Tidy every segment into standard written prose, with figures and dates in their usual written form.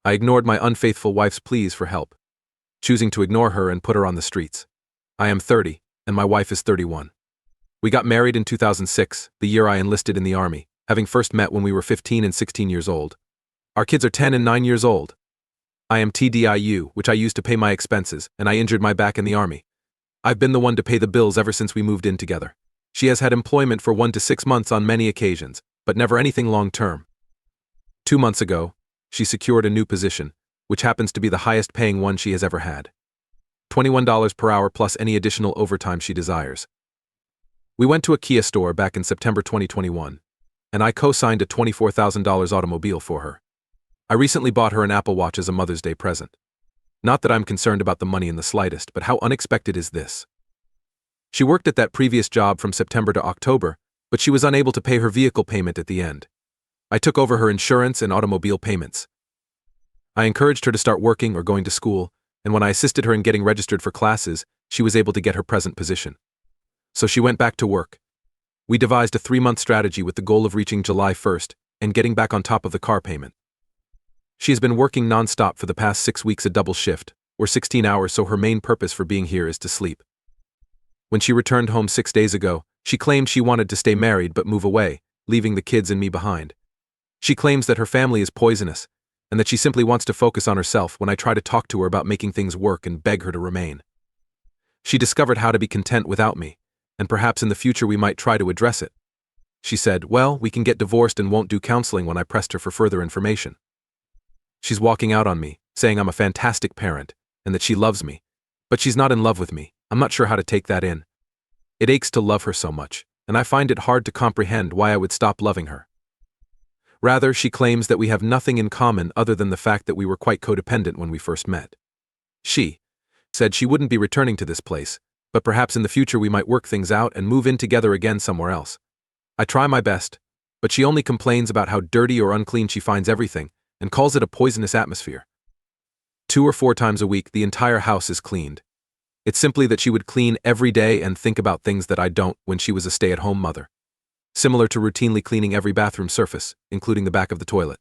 I ignored my unfaithful wife's pleas for help, choosing to ignore her and put her on the streets. I am 30, and my wife is 31. We got married in 2006, the year I enlisted in the Army, having first met when we were 15 and 16 years old. Our kids are 10 and 9 years old. I am TDIU, which I used to pay my expenses, and I injured my back in the Army. I've been the one to pay the bills ever since we moved in together. She has had employment for 1 to 6 months on many occasions, but never anything long-term. 2 months ago, she secured a new position, which happens to be the highest-paying one she has ever had. $21 per hour plus any additional overtime she desires. We went to a Kia store back in September 2021, and I co-signed a $24,000 automobile for her. I recently bought her an Apple Watch as a Mother's Day present. Not that I'm concerned about the money in the slightest, but how unexpected is this? She worked at that previous job from September to October, but she was unable to pay her vehicle payment at the end. I took over her insurance and automobile payments. I encouraged her to start working or going to school, and when I assisted her in getting registered for classes, she was able to get her present position. So she went back to work. We devised a 3-month strategy with the goal of reaching July 1st and getting back on top of the car payment. She has been working non-stop for the past 6 weeks, a double shift, or 16 hours, so her main purpose for being here is to sleep. When she returned home 6 days ago, she claimed she wanted to stay married but move away, leaving the kids and me behind. She claims that her family is poisonous, and that she simply wants to focus on herself when I try to talk to her about making things work and beg her to remain. She discovered how to be content without me, and perhaps in the future we might try to address it. She said, well, we can get divorced and won't do counseling when I pressed her for further information. She's walking out on me, saying I'm a fantastic parent, and that she loves me, but she's not in love with me. I'm not sure how to take that in. It aches to love her so much, and I find it hard to comprehend why I would stop loving her. Rather, she claims that we have nothing in common other than the fact that we were quite codependent when we first met. She said she wouldn't be returning to this place, but perhaps in the future we might work things out and move in together again somewhere else. I try my best, but she only complains about how dirty or unclean she finds everything and calls it a poisonous atmosphere. 2 or 4 times a week, the entire house is cleaned. It's simply that she would clean every day and think about things that I don't when she was a stay-at-home mother. Similar to routinely cleaning every bathroom surface, including the back of the toilet.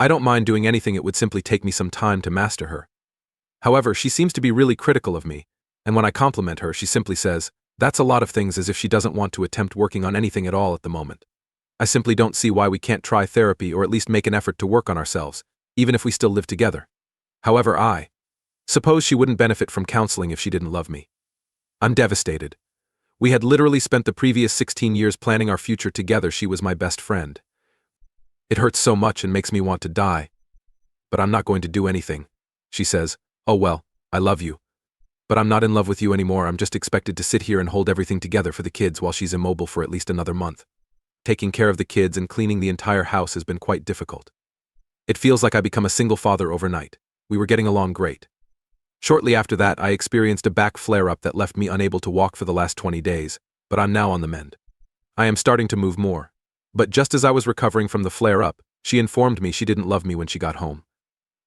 I don't mind doing anything, it would simply take me some time to master her. However, she seems to be really critical of me, and when I compliment her, she simply says, that's a lot of things, as if she doesn't want to attempt working on anything at all at the moment. I simply don't see why we can't try therapy or at least make an effort to work on ourselves, even if we still live together. However, I suppose she wouldn't benefit from counseling if she didn't love me. I'm devastated. We had literally spent the previous 16 years planning our future together. She was my best friend. It hurts so much and makes me want to die. But I'm not going to do anything. She says, oh well, I love you. But I'm not in love with you anymore. I'm just expected to sit here and hold everything together for the kids while she's immobile for at least another month. Taking care of the kids and cleaning the entire house has been quite difficult. It feels like I become a single father overnight. We were getting along great. Shortly after that, I experienced a back flare-up that left me unable to walk for the last 20 days, but I'm now on the mend. I am starting to move more. But just as I was recovering from the flare-up, she informed me she didn't love me when she got home.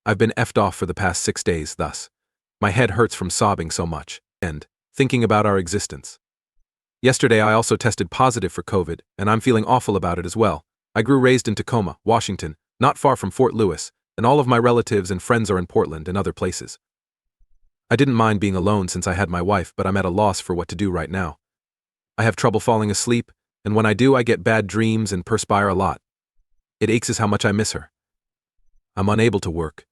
I've been effed off for the past 6 days, thus. My head hurts from sobbing so much, and thinking about our existence. Yesterday I also tested positive for COVID, and I'm feeling awful about it as well. I grew raised in Tacoma, Washington, not far from Fort Lewis, and all of my relatives and friends are in Portland and other places. I didn't mind being alone since I had my wife, but I'm at a loss for what to do right now. I have trouble falling asleep, and when I do, I get bad dreams and perspire a lot. It aches as how much I miss her. I'm unable to work.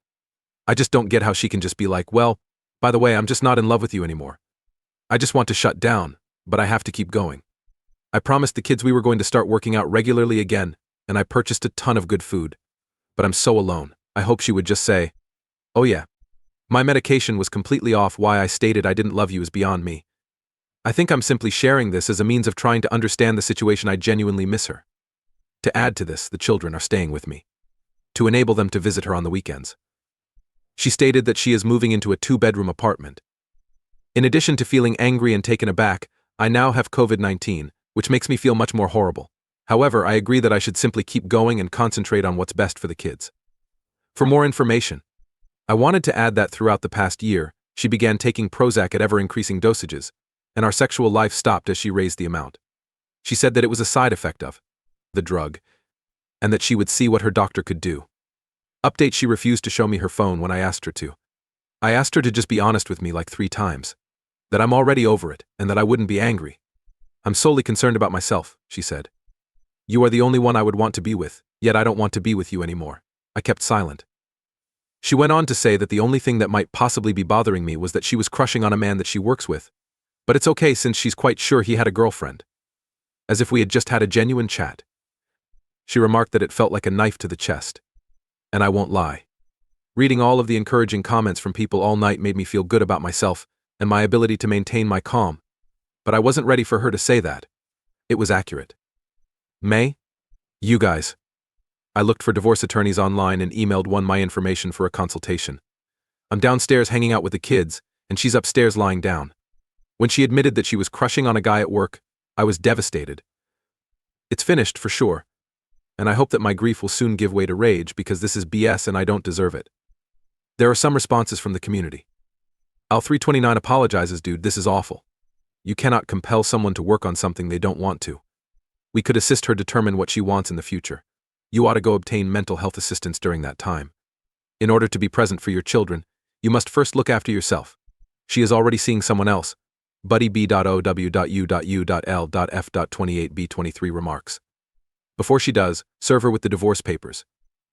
I just don't get how she can just be like, well, by the way, I'm just not in love with you anymore. I just want to shut down, but I have to keep going. I promised the kids we were going to start working out regularly again, and I purchased a ton of good food. But I'm so alone. I hope she would just say, oh yeah. My medication was completely off. Why I stated I didn't love you is beyond me. I think I'm simply sharing this as a means of trying to understand the situation. I genuinely miss her. To add to this, the children are staying with me, to enable them to visit her on the weekends. She stated that she is moving into a 2-bedroom apartment. In addition to feeling angry and taken aback, I now have COVID-19, which makes me feel much more horrible. However, I agree that I should simply keep going and concentrate on what's best for the kids. For more information, I wanted to add that throughout the past year, she began taking Prozac at ever-increasing dosages, and our sexual life stopped as she raised the amount. She said that it was a side effect of the drug, and that she would see what her doctor could do. Update: she refused to show me her phone when I asked her to. I asked her to just be honest with me like 3 times. That I'm already over it, and that I wouldn't be angry. I'm solely concerned about myself, she said. You are the only one I would want to be with, yet I don't want to be with you anymore. I kept silent. She went on to say that the only thing that might possibly be bothering me was that she was crushing on a man that she works with. But it's okay since she's quite sure he had a girlfriend. As if we had just had a genuine chat. She remarked that it felt like a knife to the chest. And I won't lie. Reading all of the encouraging comments from people all night made me feel good about myself and my ability to maintain my calm. But I wasn't ready for her to say that. It was accurate. May? You guys. I looked for divorce attorneys online and emailed one my information for a consultation. I'm downstairs hanging out with the kids, and she's upstairs lying down. When she admitted that she was crushing on a guy at work, I was devastated. It's finished for sure. And I hope that my grief will soon give way to rage because this is BS and I don't deserve it. There are some responses from the community. Al329 apologizes, dude, this is awful. You cannot compel someone to work on something they don't want to. We could assist her determine what she wants in the future. You ought to go obtain mental health assistance during that time. In order to be present for your children, you must first look after yourself. She is already seeing someone else. Buddy B.O.W.U.U.L.F.28B23 remarks. Before she does, serve her with the divorce papers.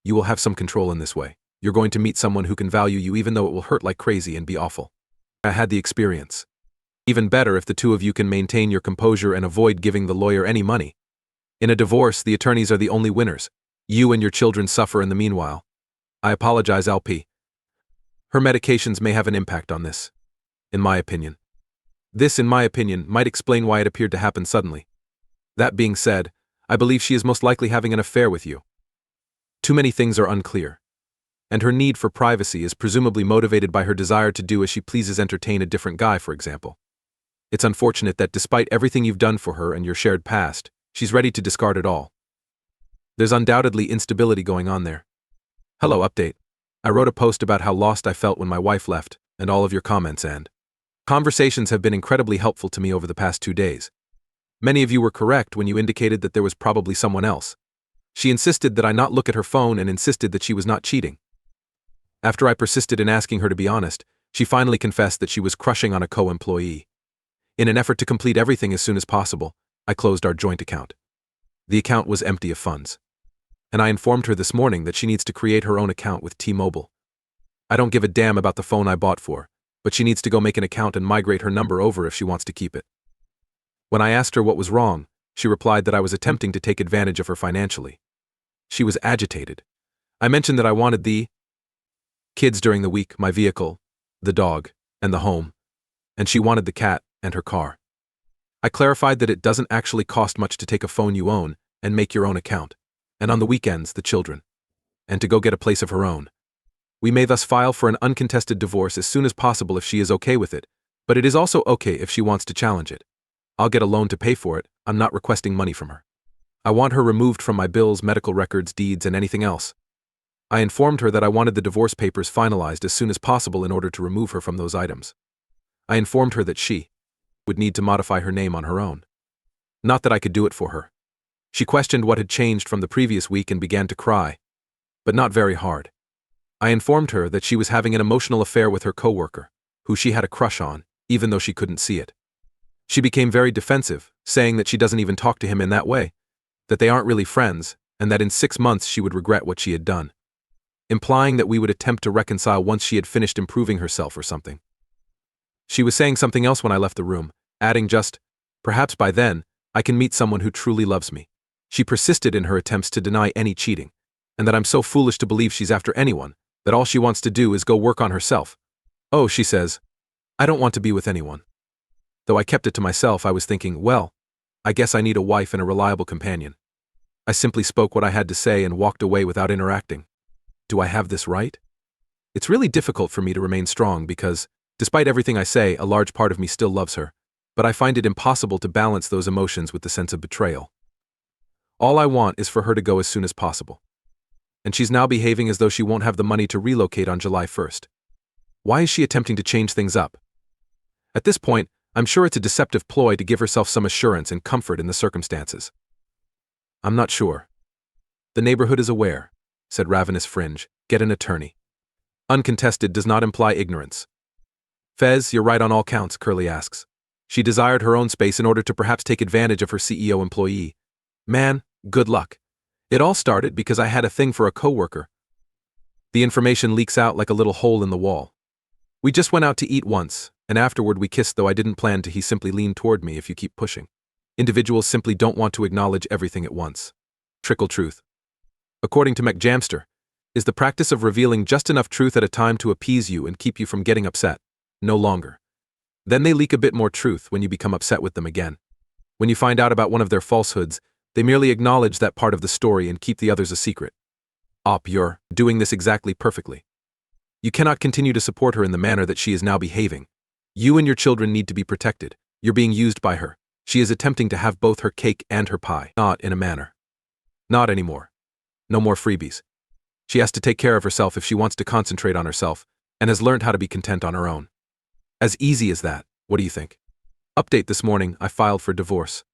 You will have some control in this way. You're going to meet someone who can value you even though it will hurt like crazy and be awful. I had the experience. Even better if the two of you can maintain your composure and avoid giving the lawyer any money. In a divorce, the attorneys are the only winners. You and your children suffer in the meanwhile. I apologize, LP. Her medications may have an impact on this. In my opinion. This, in my opinion, might explain why it appeared to happen suddenly. That being said, I believe she is most likely having an affair with you. Too many things are unclear. And her need for privacy is presumably motivated by her desire to do as she pleases, entertain a different guy, for example. It's unfortunate that despite everything you've done for her and your shared past, she's ready to discard it all. There's undoubtedly instability going on there. Hello, update. I wrote a post about how lost I felt when my wife left, and all of your comments and conversations have been incredibly helpful to me over the past 2 days. Many of you were correct when you indicated that there was probably someone else. She insisted that I not look at her phone and insisted that she was not cheating. After I persisted in asking her to be honest, she finally confessed that she was crushing on a co-employee. In an effort to complete everything as soon as possible, I closed our joint account. The account was empty of funds. And I informed her this morning that she needs to create her own account with T-Mobile. I don't give a damn about the phone I bought for, but she needs to go make an account and migrate her number over if she wants to keep it. When I asked her what was wrong, she replied that I was attempting to take advantage of her financially. She was agitated. I mentioned that I wanted the kids during the week, my vehicle, the dog, and the home, and she wanted the cat and her car. I clarified that it doesn't actually cost much to take a phone you own and make your own account, and on the weekends, the children, and to go get a place of her own. We may thus file for an uncontested divorce as soon as possible if she is okay with it, but it is also okay if she wants to challenge it. I'll get a loan to pay for it. I'm not requesting money from her. I want her removed from my bills, medical records, deeds, and anything else. I informed her that I wanted the divorce papers finalized as soon as possible in order to remove her from those items. I informed her that she would need to modify her name on her own. Not that I could do it for her. She questioned what had changed from the previous week and began to cry, but not very hard. I informed her that she was having an emotional affair with her coworker, who she had a crush on, even though she couldn't see it. She became very defensive, saying that she doesn't even talk to him in that way, that they aren't really friends, and that in 6 months she would regret what she had done, implying that we would attempt to reconcile once she had finished improving herself or something. She was saying something else when I left the room, adding just, perhaps by then, I can meet someone who truly loves me. She persisted in her attempts to deny any cheating, and that I'm so foolish to believe she's after anyone, that all she wants to do is go work on herself. Oh, she says, I don't want to be with anyone. Though I kept it to myself, I was thinking, well, I guess I need a wife and a reliable companion. I simply spoke what I had to say and walked away without interacting. Do I have this right? It's really difficult for me to remain strong because, despite everything I say, a large part of me still loves her, but I find it impossible to balance those emotions with the sense of betrayal. All I want is for her to go as soon as possible. And she's now behaving as though she won't have the money to relocate on July 1st. Why is she attempting to change things up? At this point, I'm sure it's a deceptive ploy to give herself some assurance and comfort in the circumstances. I'm not sure. The neighborhood is aware, said Ravenous Fringe, Get an attorney. Uncontested does not imply ignorance. Fez, you're right on all counts, Curly asks. She desired her own space in order to perhaps take advantage of her CEO employee. Man, good luck. It all started because I had a thing for a coworker. The information leaks out like a little hole in the wall. We just went out to eat once, and afterward we kissed, though I didn't plan to. He simply leaned toward me. If you keep pushing. Individuals simply don't want to acknowledge everything at once. Trickle truth. According to McJamster, is the practice of revealing just enough truth at a time to appease you and keep you from getting upset. No longer. Then they leak a bit more truth when you become upset with them again. When you find out about one of their falsehoods, they merely acknowledge that part of the story and keep the others a secret. You're doing this exactly perfectly. You cannot continue to support her in the manner that she is now behaving. You and your children need to be protected. You're being used by her. She is attempting to have both her cake and her pie. Not in a manner. Not anymore. No more freebies. She has to take care of herself if she wants to concentrate on herself, and has learned how to be content on her own. As easy as that. What do you think? Update: this morning, I filed for divorce.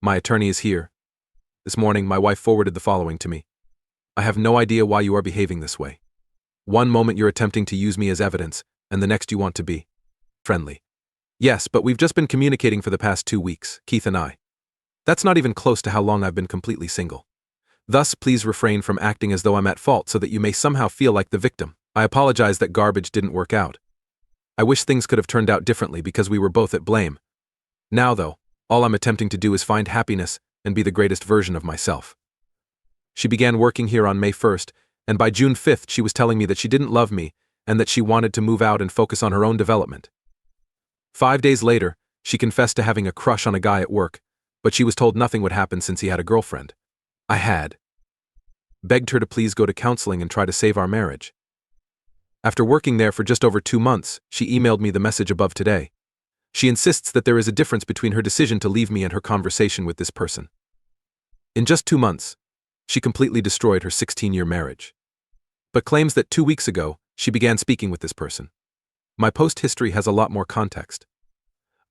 My attorney is here. This morning, my wife forwarded the following to me. I have no idea why you are behaving this way. One moment you're attempting to use me as evidence, and the next you want to be friendly. Yes, but we've just been communicating for the past 2 weeks, Keith and I. That's not even close to how long I've been completely single. Thus, please refrain from acting as though I'm at fault so that you may somehow feel like the victim. I apologize that garbage didn't work out. I wish things could have turned out differently because we were both at blame. Now, though, all I'm attempting to do is find happiness and be the greatest version of myself. She began working here on May 1st, and by June 5th she was telling me that she didn't love me and that she wanted to move out and focus on her own development. 5 days later, she confessed to having a crush on a guy at work, but she was told nothing would happen since he had a girlfriend. I had begged her to please go to counseling and try to save our marriage. After working there for just over 2 months, she emailed me the message above today. She insists that there is a difference between her decision to leave me and her conversation with this person. In just 2 months, she completely destroyed her 16-year marriage. But claims that 2 weeks ago, she began speaking with this person. My post history has a lot more context.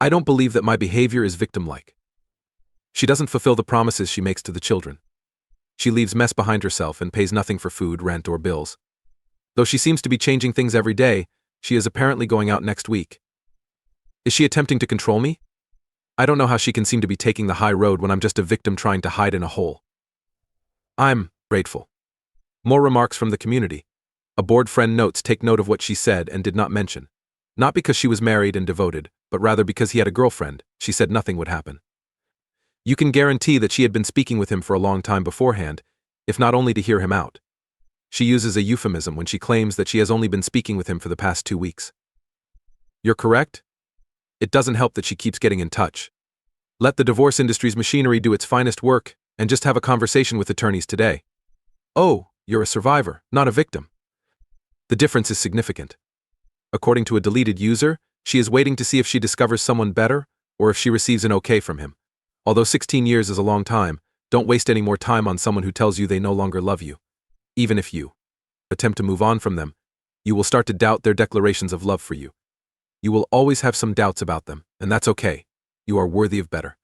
I don't believe that my behavior is victim-like. She doesn't fulfill the promises she makes to the children. She leaves mess behind herself and pays nothing for food, rent, or bills. Though she seems to be changing things every day, she is apparently going out next week. Is she attempting to control me? I don't know how she can seem to be taking the high road when I'm just a victim trying to hide in a hole. I'm grateful. More remarks from the community. A board friend notes take note of what she said and did not mention. Not because she was married and devoted, but rather because he had a girlfriend, she said nothing would happen. You can guarantee that she had been speaking with him for a long time beforehand, if not only to hear him out. She uses a euphemism when she claims that she has only been speaking with him for the past 2 weeks. You're correct? It doesn't help that she keeps getting in touch. Let the divorce industry's machinery do its finest work and just have a conversation with attorneys today. Oh, you're a survivor, not a victim. The difference is significant. According to a deleted user, she is waiting to see if she discovers someone better or if she receives an okay from him. Although 16 years is a long time, don't waste any more time on someone who tells you they no longer love you. Even if you attempt to move on from them, you will start to doubt their declarations of love for you. You will always have some doubts about them, and that's okay. You are worthy of better.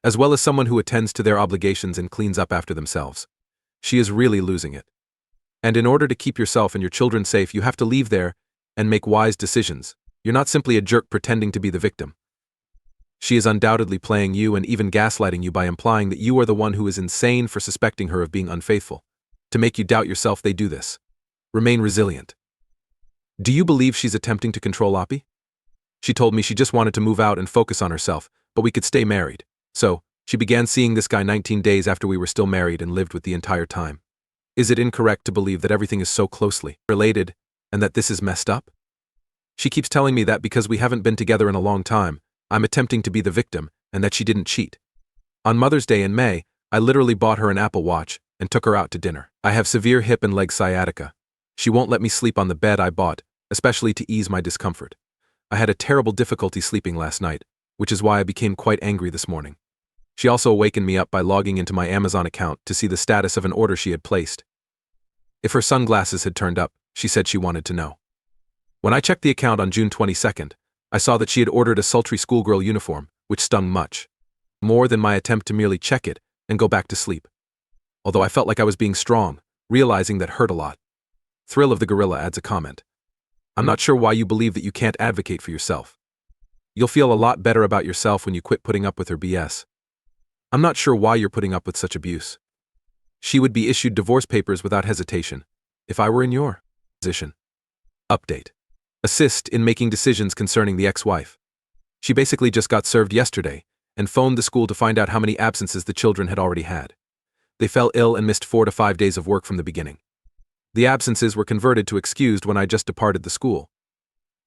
As well as someone who attends to their obligations and cleans up after themselves. She is really losing it. And in order to keep yourself and your children safe, you have to leave there and make wise decisions. You're not simply a jerk pretending to be the victim. She is undoubtedly playing you and even gaslighting you by implying that you are the one who is insane for suspecting her of being unfaithful. To make you doubt yourself, they do this. Remain resilient. Do you believe she's attempting to control Oppie? She told me she just wanted to move out and focus on herself, but we could stay married. So, she began seeing this guy 19 days after we were still married and lived with the entire time. Is it incorrect to believe that everything is so closely related and that this is messed up? She keeps telling me that because we haven't been together in a long time, I'm attempting to be the victim and that she didn't cheat. On Mother's Day in May, I literally bought her an Apple Watch and took her out to dinner. I have severe hip and leg sciatica. She won't let me sleep on the bed I bought, especially to ease my discomfort. I had a terrible difficulty sleeping last night, which is why I became quite angry this morning. She also awakened me up by logging into my Amazon account to see the status of an order she had placed. If her sunglasses had turned up, she said she wanted to know. When I checked the account on June 22nd, I saw that she had ordered a sultry schoolgirl uniform, which stung much. More than my attempt to merely check it and go back to sleep. Although I felt like I was being strong, realizing that hurt a lot. Thrill of the Gorilla adds a comment. I'm not sure why you believe that you can't advocate for yourself. You'll feel a lot better about yourself when you quit putting up with her BS. I'm not sure why you're putting up with such abuse. She would be issued divorce papers without hesitation, if I were in your position. Update. Assist in making decisions concerning the ex-wife. She basically just got served yesterday and phoned the school to find out how many absences the children had already had. They fell ill and missed 4 to 5 days of work from the beginning. The absences were converted to excused when I just departed the school.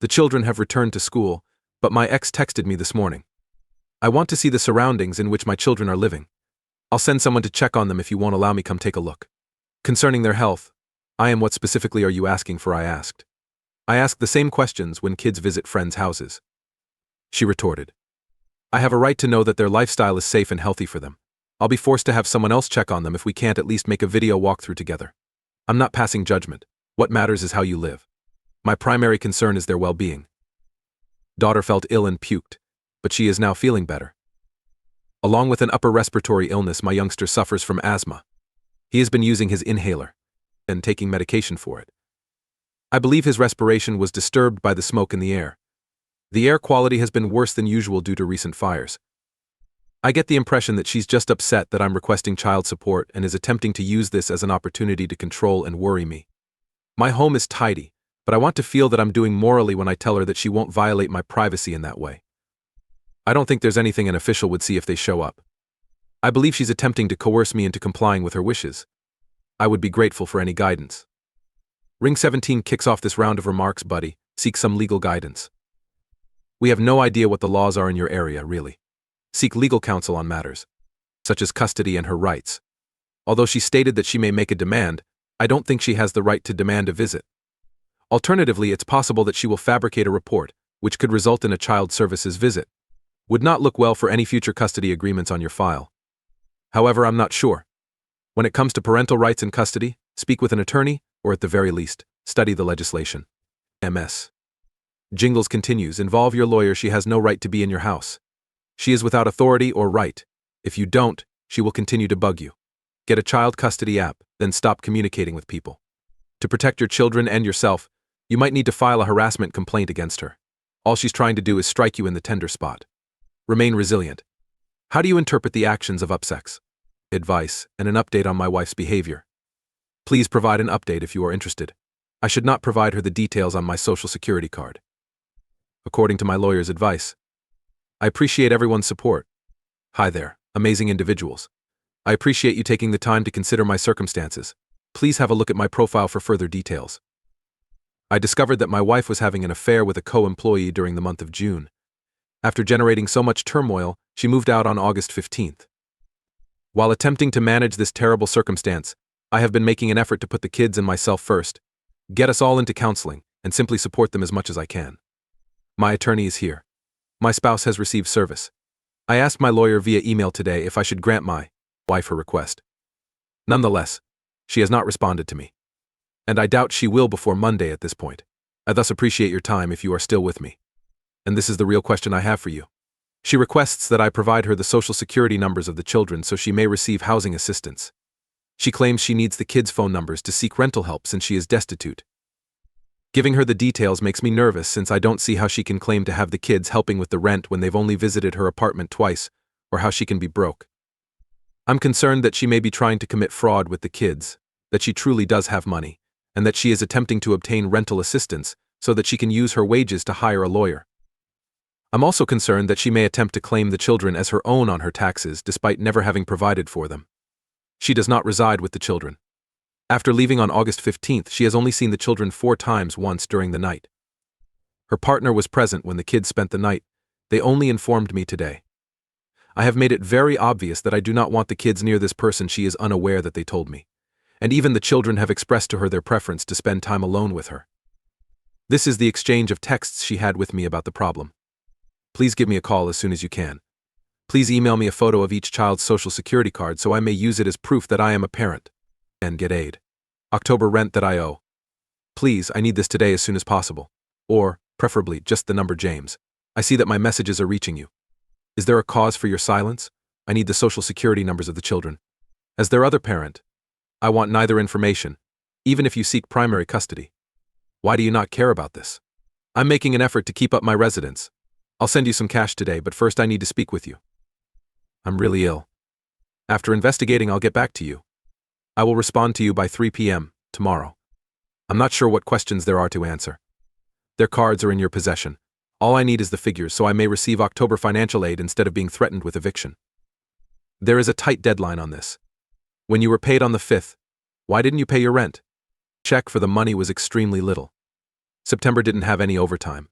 The children have returned to school, but my ex texted me this morning. I want to see the surroundings in which my children are living. I'll send someone to check on them if you won't allow me come take a look. Concerning their health, I am what specifically are you asking for? I asked. I ask the same questions when kids visit friends' houses. She retorted. I have a right to know that their lifestyle is safe and healthy for them. I'll be forced to have someone else check on them if we can't at least make a video walkthrough together. I'm not passing judgment. What matters is how you live. My primary concern is their well-being. Daughter felt ill and puked, but she is now feeling better. Along with an upper respiratory illness, my youngster suffers from asthma. He has been using his inhaler and taking medication for it. I believe his respiration was disturbed by the smoke in the air. The air quality has been worse than usual due to recent fires. I get the impression that she's just upset that I'm requesting child support and is attempting to use this as an opportunity to control and worry me. My home is tidy, but I want to feel that I'm doing morally when I tell her that she won't violate my privacy in that way. I don't think there's anything an official would see if they show up. I believe she's attempting to coerce me into complying with her wishes. I would be grateful for any guidance. Ring 17 kicks off this round of remarks, buddy. Seek some legal guidance. We have no idea what the laws are in your area, really. Seek legal counsel on matters, such as custody and her rights. Although she stated that she may make a demand, I don't think she has the right to demand a visit. Alternatively, it's possible that she will fabricate a report, which could result in a child services visit. Would not look well for any future custody agreements on your file. However, I'm not sure. When it comes to parental rights and custody, speak with an attorney, or at the very least, study the legislation. MS. Jingles continues, involve your lawyer. She has no right to be in your house. She is without authority or right. If you don't, she will continue to bug you. Get a child custody app, then stop communicating with people. To protect your children and yourself, you might need to file a harassment complaint against her. All she's trying to do is strike you in the tender spot. Remain resilient. How do you interpret the actions of upsex? Advice and an update on my wife's behavior. Please provide an update if you are interested. I should not provide her the details on my social security card. According to my lawyer's advice. I appreciate everyone's support. Hi there, amazing individuals. I appreciate you taking the time to consider my circumstances. Please have a look at my profile for further details. I discovered that my wife was having an affair with a co-employee during the month of June. After generating so much turmoil, she moved out on August 15th. While attempting to manage this terrible circumstance, I have been making an effort to put the kids and myself first, get us all into counseling, and simply support them as much as I can. My attorney is here. My spouse has received service. I asked my lawyer via email today if I should grant my wife her request. Nonetheless, she has not responded to me. And I doubt she will before Monday at this point. I thus appreciate your time if you are still with me. And this is the real question I have for you. She requests that I provide her the social security numbers of the children so she may receive housing assistance. She claims she needs the kids' phone numbers to seek rental help since she is destitute. Giving her the details makes me nervous since I don't see how she can claim to have the kids helping with the rent when they've only visited her apartment twice, or how she can be broke. I'm concerned that she may be trying to commit fraud with the kids, that she truly does have money, and that she is attempting to obtain rental assistance so that she can use her wages to hire a lawyer. I'm also concerned that she may attempt to claim the children as her own on her taxes despite never having provided for them. She does not reside with the children. After leaving on August 15th, she has only seen the children 4 times, once during the night. Her partner was present when the kids spent the night. They only informed me today. I have made it very obvious that I do not want the kids near this person. She is unaware that they told me. And even the children have expressed to her their preference to spend time alone with her. This is the exchange of texts she had with me about the problem. Please give me a call as soon as you can. Please email me a photo of each child's social security card so I may use it as proof that I am a parent. And get aid. October rent that I owe. Please, I need this today as soon as possible. Or, preferably, just the number James. I see that my messages are reaching you. Is there a cause for your silence? I need the social security numbers of the children. As their other parent, I want neither information. even if you seek primary custody. Why do you not care about this? I'm making an effort to keep up my residence. I'll send you some cash today, but first I need to speak with you. I'm really ill. After investigating, I'll get back to you. I will respond to you by 3 p.m. tomorrow. I'm not sure what questions there are to answer. Their cards are in your possession. All I need is the figures so I may receive October financial aid instead of being threatened with eviction. There is a tight deadline on this. When you were paid on the 5th, why didn't you pay your rent? Check for the money was extremely little. September didn't have any overtime.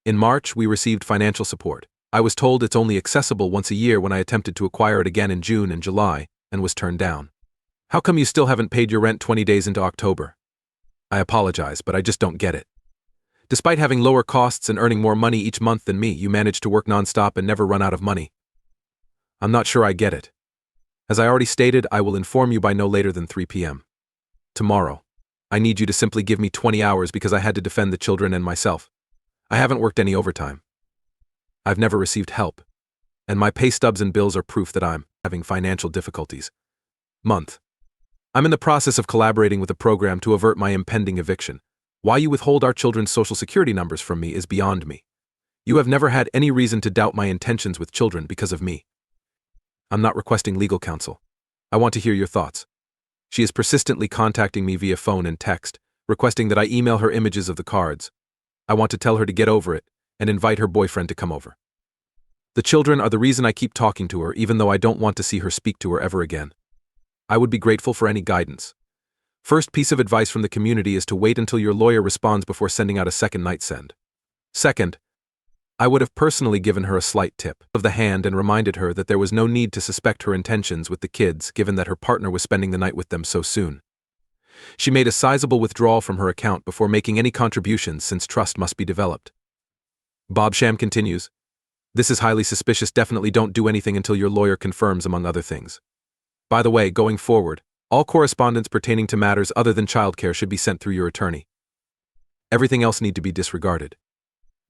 In March, we received financial support. I was told it's only accessible once a year when I attempted to acquire it again in June and July, and was turned down. How come you still haven't paid your rent 20 days into October? I apologize, but I just don't get it. Despite having lower costs and earning more money each month than me, you manage to work nonstop and never run out of money. I'm not sure I get it. As I already stated, I will inform you by no later than 3 p.m. tomorrow. I need you to simply give me 20 hours because I had to defend the children and myself. I haven't worked any overtime. I've never received help. And my pay stubs and bills are proof that I'm having financial difficulties. Month. I'm in the process of collaborating with a program to avert my impending eviction. Why you withhold our children's social security numbers from me is beyond me. You have never had any reason to doubt my intentions with children because of me. I'm not requesting legal counsel. I want to hear your thoughts. She is persistently contacting me via phone and text, requesting that I email her images of the cards. I want to tell her to get over it and invite her boyfriend to come over. The children are the reason I keep talking to her, even though I don't want to see her speak to her ever again. I would be grateful for any guidance. First piece of advice from the community is to wait until your lawyer responds before sending out a second night send. Second, I would have personally given her a slight tip of the hand and reminded her that there was no need to suspect her intentions with the kids given that her partner was spending the night with them so soon. She made a sizable withdrawal from her account before making any contributions since trust must be developed. Bob Sham continues, "This is highly suspicious. Definitely don't do anything until your lawyer confirms, among other things. By the way, going forward, all correspondence pertaining to matters other than childcare should be sent through your attorney. Everything else need to be disregarded.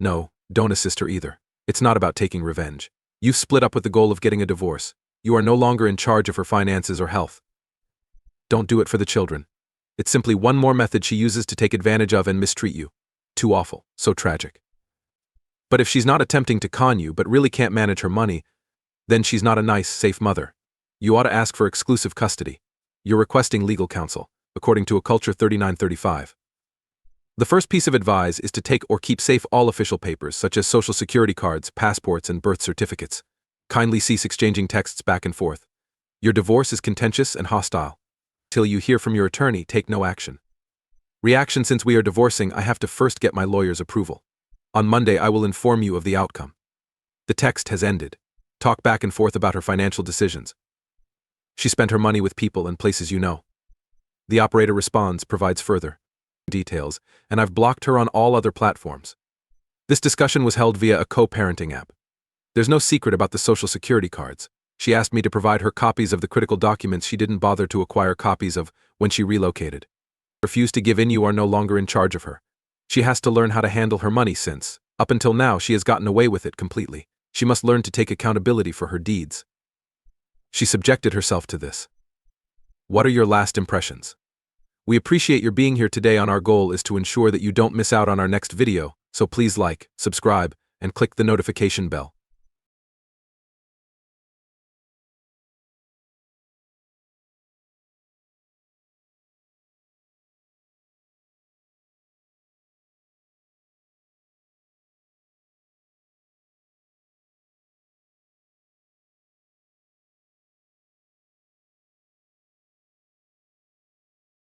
No, don't assist her either. It's not about taking revenge. You've split up with the goal of getting a divorce. You are no longer in charge of her finances or health. Don't do it for the children. It's simply one more method she uses to take advantage of and mistreat you. Too awful, so tragic. But if she's not attempting to con you but really can't manage her money, then she's not a nice, safe mother. You ought to ask for exclusive custody. You're requesting legal counsel, according to a Culture 3935. The first piece of advice is to take or keep safe all official papers such as social security cards, passports, and birth certificates. Kindly cease exchanging texts back and forth. Your divorce is contentious and hostile. Till you hear from your attorney, take no action. Reaction: since we are divorcing, I have to first get my lawyer's approval. On Monday, I will inform you of the outcome. The text has ended. Talk back and forth about her financial decisions. She spent her money with people and places you know. The operator responds, provides further details, and I've blocked her on all other platforms. This discussion was held via a co-parenting app. There's no secret about the social security cards. She asked me to provide her copies of the critical documents she didn't bother to acquire copies of when she relocated. Refused to give in. You are no longer in charge of her. She has to learn how to handle her money since, up until now, she has gotten away with it completely. She must learn to take accountability for her deeds. She subjected herself to this. What are your last impressions? We appreciate your being here today. Our goal is to ensure that you don't miss out on our next video, so please like, subscribe, and click the notification bell.